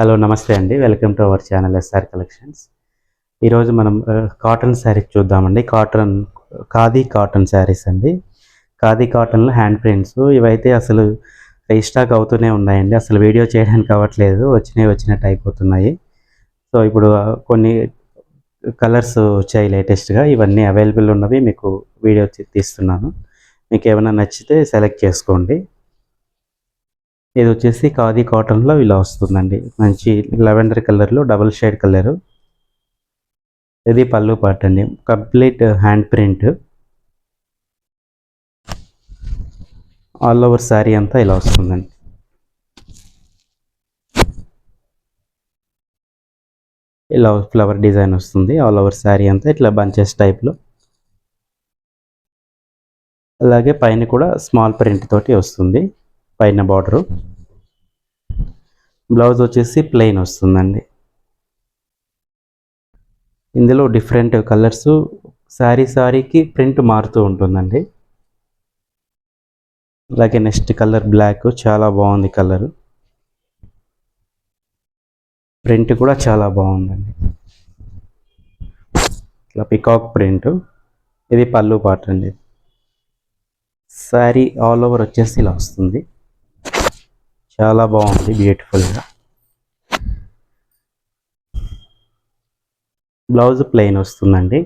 Hello నమస్తే అండి. Welcome to our channel SR collections. ఈరోజు మనం కాటన్ శారీస్ చూద్దామండి. ఖాదీ కాటన్ శారీస్ అండి. ఖాదీ కాటన్లో హ్యాండ్ ప్రింట్స్ ఇవైతే అసలు రీస్టాక్ అవుతూనే ఉన్నాయండి. అసలు వీడియో చేయడానికి అవ్వట్లేదు, వచ్చినట్టు అయిపోతున్నాయి. సో ఇప్పుడు కొన్ని కలర్స్ వచ్చాయి లేటెస్ట్గా. ఇవన్నీ అవైలబుల్ ఉన్నవి మీకు వీడియో తీస్తున్నాను. మీకు ఏమైనా నచ్చితే సెలెక్ట్ చేసుకోండి. ఇది వచ్చేసి ఖాదీ కాటన్లో ఇలా వస్తుందండి. మంచి లెవెండర్ కలర్లో డబుల్ షేడ్ కలరు. ఇది పళ్ళు పార్ట్ అండి. Complete hand print. All over sari అంతా ఇలా వస్తుందండి. ఇలా ఫ్లవర్ డిజైన్ వస్తుంది ఆల్ ఓవర్ శారీ అంతా, ఇట్లా బంచెస్ టైప్లో. అలాగే పైన కూడా స్మాల్ ప్రింట్ తోటి వస్తుంది పైన బార్డరు. బ్లౌజ్ వచ్చేసి ప్లెయిన్ వస్తుందండి. ఇందులో డిఫరెంట్ కలర్స్, శారీకి ప్రింట్ మారుతూ ఉంటుందండి. అలాగే నెక్స్ట్ కలర్ బ్లాక్, చాలా బాగుంది కలరు. ప్రింట్ కూడా చాలా బాగుందండి. ఇట్లా పికాక్ ప్రింట్. ఇది పళ్ళు పార్ట్ అండి. శారీ ఆల్ ఓవర్ వచ్చేసి ఇలా వస్తుంది. చాలా బాగుంది, బ్యూటిఫుల్గా. బ్లౌజ్ ప్లెయిన్ వస్తుందండి.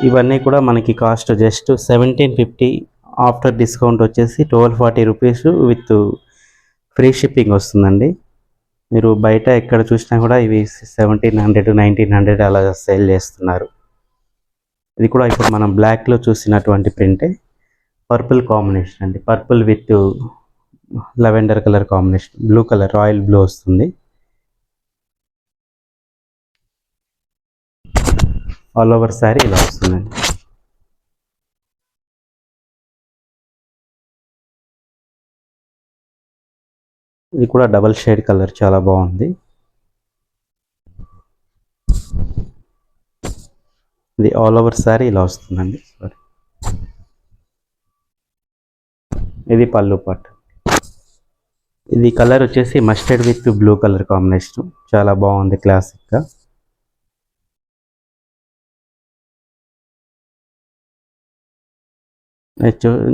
ఇవన్నీ కూడా మనకి కాస్ట్ జస్ట్ 1750. ఆఫ్టర్ డిస్కౌంట్ వచ్చేసి 1240 రూపీస్ విత్ ఫ్రీ షిప్పింగ్ వస్తుందండి. మీరు బయట ఎక్కడ చూసినా కూడా ఇవి 1700, 1900 అలా సేల్ చేస్తున్నారు. ఇది కూడా ఇప్పుడు మనం బ్లాక్లో చూసినటువంటి ప్రింటే. పర్పుల్ కాంబినేషన్ అండి. Purple with lavender colour combination, blue colour, royal blue వస్తుంది. ఆల్ ఓవర్ శారీ ఇలా వస్తుందండి. ఇది కూడా డబల్ షేడ్ కలర్, చాలా బాగుంది. ఇది ఆల్ ఓవర్ శారీ ఇలా వస్తుందండి. సారీ, ఇది పళ్ళు పార్ట్. ఇది కలర్ వచ్చేసి mustard with blue colour combination, చాలా బాగుంది క్లాసిక్గా.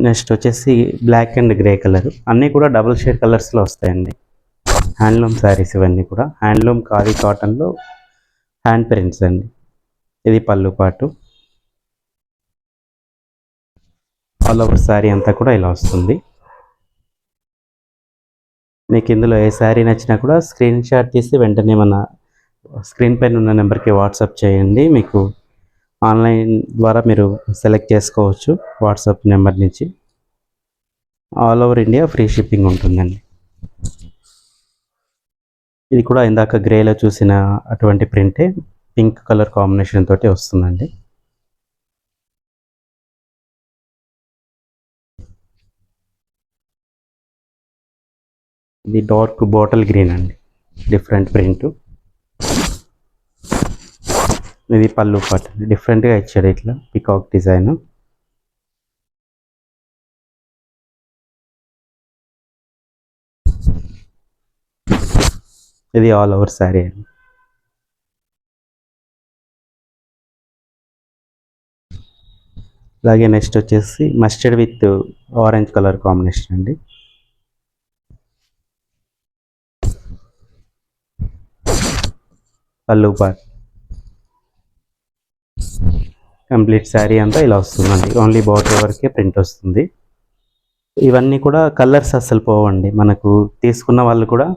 నెక్స్ట్ వచ్చేసి బ్లాక్ అండ్ గ్రే కలర్. అన్నీ కూడా డబుల్ షేడ్ కలర్స్లో వస్తాయండి. హ్యాండ్లూమ్ శారీస్ ఇవన్నీ కూడా. హ్యాండ్లూమ్ ఖాదీ కాటన్లో హ్యాండ్ ప్రింట్స్ అండి. ఇది పళ్ళు పాటు. ఆల్ ఓవర్ శారీ అంతా కూడా ఇలా వస్తుంది. మీకు ఇందులో ఏ శారీ నచ్చినా కూడా స్క్రీన్ షాట్ తీసి వెంటనే మన స్క్రీన్ పైన ఉన్న నెంబర్కి వాట్సాప్ చేయండి. మీకు ఆన్లైన్ ద్వారా మీరు సెలెక్ట్ చేసుకోవచ్చు వాట్సాప్ నెంబర్ నుంచి. All over India free shipping ఉంటుందండి. ఇది కూడా ఇందాక గ్రేలో చూసిన అటువంటి ప్రింటే, పింక్ కలర్ కాంబినేషన్ తోటి వస్తుందండి. ఇది డార్క్ బాటిల్ గ్రీన్ అండి, డిఫరెంట్ ప్రింట్. ఇది పళ్ళు పార్ట్, డిఫరెంట్గా ఇచ్చాడు ఇట్లా పికాక్ డిజైన్. ఇది ఆల్ ఓవర్ శారీ అండి. అలాగే నెక్స్ట్ వచ్చేసి mustard with orange colour combination అండి. పళ్ళు పార్ట్. కంప్లీట్ శారీ అంతా ఇలా వస్తుందండి. ఓన్లీ బార్డర్ వరకే ప్రింట్ వస్తుంది. ఇవన్నీ కూడా కలర్స్ అస్సలు పోవండి. మనకు తీసుకున్న వాళ్ళు కూడా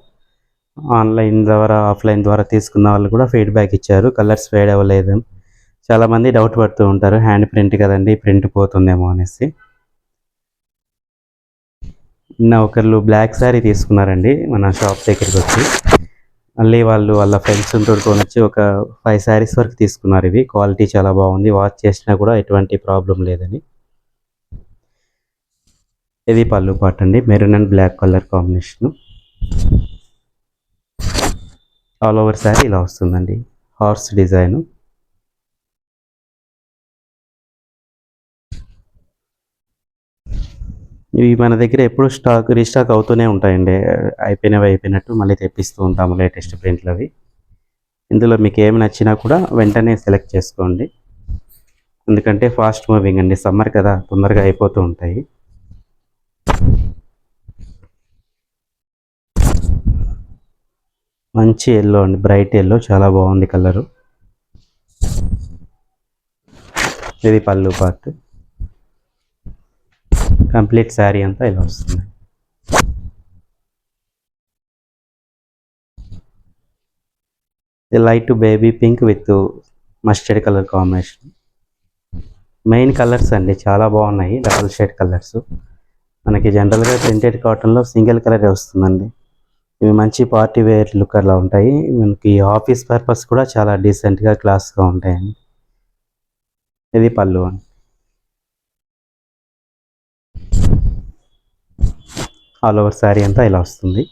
ఆన్లైన్ ద్వారా, ఆఫ్లైన్ ద్వారా తీసుకున్న వాళ్ళు కూడా ఫీడ్బ్యాక్ ఇచ్చారు, కలర్స్ ఫేడ్ అవ్వలేదు. చాలామంది డౌట్ పడుతూ ఉంటారు, హ్యాండ్ ప్రింట్ కదండి, ప్రింట్ పోతుందేమో అనేసి. నిన్న ఒకళ్ళు బ్లాక్ శారీ తీసుకున్నారండి మన షాప్ దగ్గరికి వచ్చి. మళ్ళీ వాళ్ళు వాళ్ళ ఫ్రెండ్స్ తోడుకొని వచ్చి ఒక 5 శారీస్ వరకు తీసుకున్నారు. ఇవి క్వాలిటీ చాలా బాగుంది, వాష్ చేసినా కూడా ఎటువంటి ప్రాబ్లం లేదని. ఇది పళ్ళు పార్ట్ అండి, maroon and black colour combination. All over sari ఇలా వస్తుందండి, హార్స్ డిజైను. ఇవి మన దగ్గర ఎప్పుడు రీస్టాక్ అవుతూనే ఉంటాయండి. అయిపోయినట్టు మళ్ళీ తెప్పిస్తూ ఉంటాము లేటెస్ట్ ప్రింట్లు అవి. ఇందులో మీకు ఏమి నచ్చినా కూడా వెంటనే సెలెక్ట్ చేసుకోండి. ఎందుకంటే ఫాస్ట్ మూవింగ్ అండి, సమ్మర్ కదా, తొందరగా అయిపోతూ ఉంటాయి. మంచి ఎల్లో అండి, బ్రైట్ ఎల్లో, చాలా బాగుంది కలరు. ఇది పళ్ళు పార్ట్. కంప్లీట్ శారీ అంతా ఇలా వస్తుంది. ఇది light baby pink with mustard colour combination. Main colours అండి, చాలా బాగున్నాయి, డబల్ షేడ్ కలర్స్. మనకి జనరల్గా ప్రింటెడ్ కాటన్లో సింగిల్ కలరే వస్తుందండి. ఇవి మంచి పార్టీ వేర్ లుక్ అలా ఉంటాయి. మనకి ఆఫీస్ పర్పస్ కూడా చాలా డీసెంట్గా క్లాస్గా ఉంటాయండి. ఇది పళ్ళు అండి. ఆల్ ఓవర్ శారీ అంతా ఇలా వస్తుంది.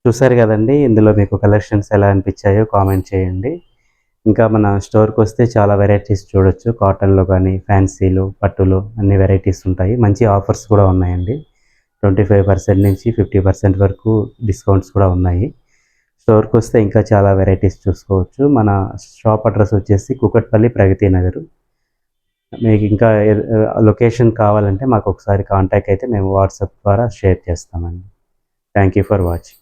చూసారు కదండి, ఇందులో మీకు కలెక్షన్స్ ఎలా అనిపించాయో కామెంట్ చేయండి. ఇంకా మన స్టోర్కి వస్తే చాలా వెరైటీస్ చూడొచ్చు. కాటన్లో కానీ ఫ్యాన్సీలు, పట్టులు, అన్ని వెరైటీస్ ఉంటాయి. మంచి ఆఫర్స్ కూడా ఉన్నాయండి. 25% నుంచి 50% వరకు డిస్కౌంట్స్ కూడా ఉన్నాయి. స్టోర్కి వస్తే ఇంకా చాలా వెరైటీస్ చూసుకోవచ్చు. మన షాప్ అడ్రస్ వచ్చేసి కూకట్పల్లి, ప్రగతి నగర్. మీకు ఇంకా లొకేషన్ కావాలంటే మాకు ఒకసారి కాంటాక్ట్ అయితే మేము వాట్సాప్ ద్వారా షేర్ చేస్తామండి. Thank you for watching.